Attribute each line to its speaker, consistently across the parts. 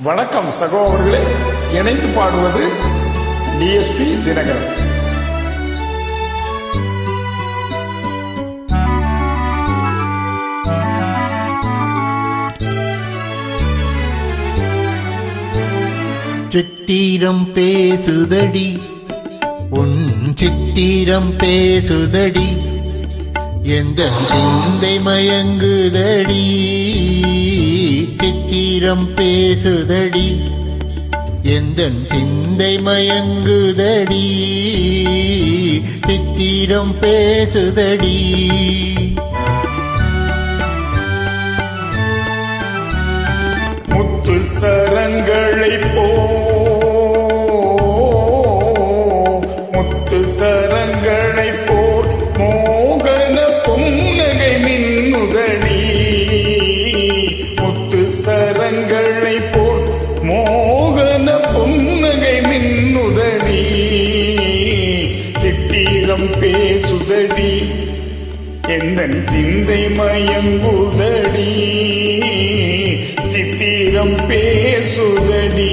Speaker 1: வணக்கம் சகோதரர்களே, இணைந்து பாடுவது டிஎஸ்பி தினகரன்.
Speaker 2: சித்திரம் பேசுதடி உன் சித்திரம் பேசுதடி, எந்த சிந்தை மயங்குதடி. சித்திரம் பேசுதடி, எந்த சிந்தை மயங்குதடி. சித்திரம் பேசுதடி.
Speaker 1: முத்து சரங்களை முத்து சரங்களை போர் மோகன புன்னகை மின்னுதடி. முத்து சரங்களை போர் மோகன புன்னகை மின்னுதடி. சித்திரம் பேசுதடி, எந்தன் சிந்தை மயங்குதடி. சித்திரம் பேசுதடி.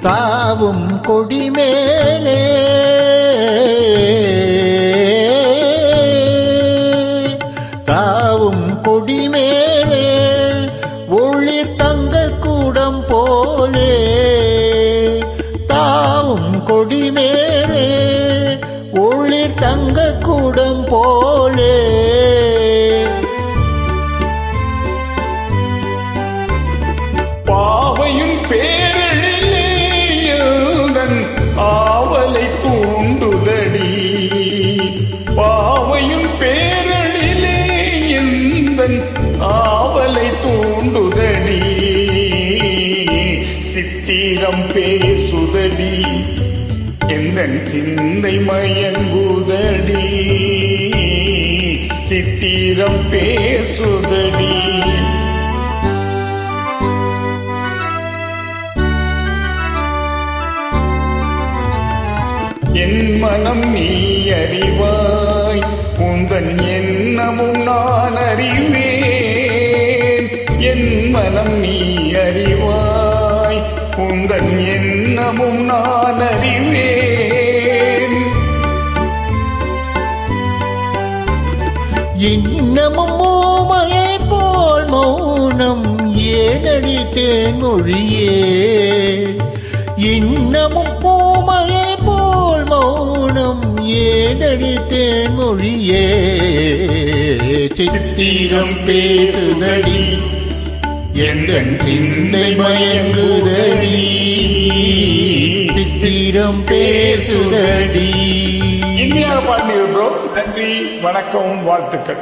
Speaker 2: தாவும் கொடிமேலே தாவும் கொடிமேலே ஒளிர் தங்க கூடம் போலே. தாவும் கொடிமேலே ஒளிர் தங்க கூடம் போலே.
Speaker 1: பாவையும் பேரழிலே எந்தன் ஆவலை தூண்டுதடி. பாவையும் பேரழிலே எந்தன் ஆவலை தூண்டுதடி. சித்திரம் பேசுதடி, எந்தன் சிந்தை மயங்குதடி. சித்திரம் பேசுதடி. என் மனம் நீ அறிவாய், உந்தன் எண்ணமும் நான் அறிவேன். என் மனம் நீ அறிவாய், உந்தன் எண்ணமும் நான் அறிவேன்.
Speaker 2: இன்னமும் ஓமையை போல் மௌனம் ஏனடி தேன்மொழியே. இன்னமும் ஓமையை போல் மௌனம் ஏனடி தேன்மொழியே. சித்திரம் பேசுதடி, எந்தன் சிந்தை மயங்குதடி. சித்திரம் பேசுதடி.
Speaker 1: இனிமையாக பாடினீர்கள் ப்ரோ. நன்றி, வணக்கம், வாழ்த்துக்கள்.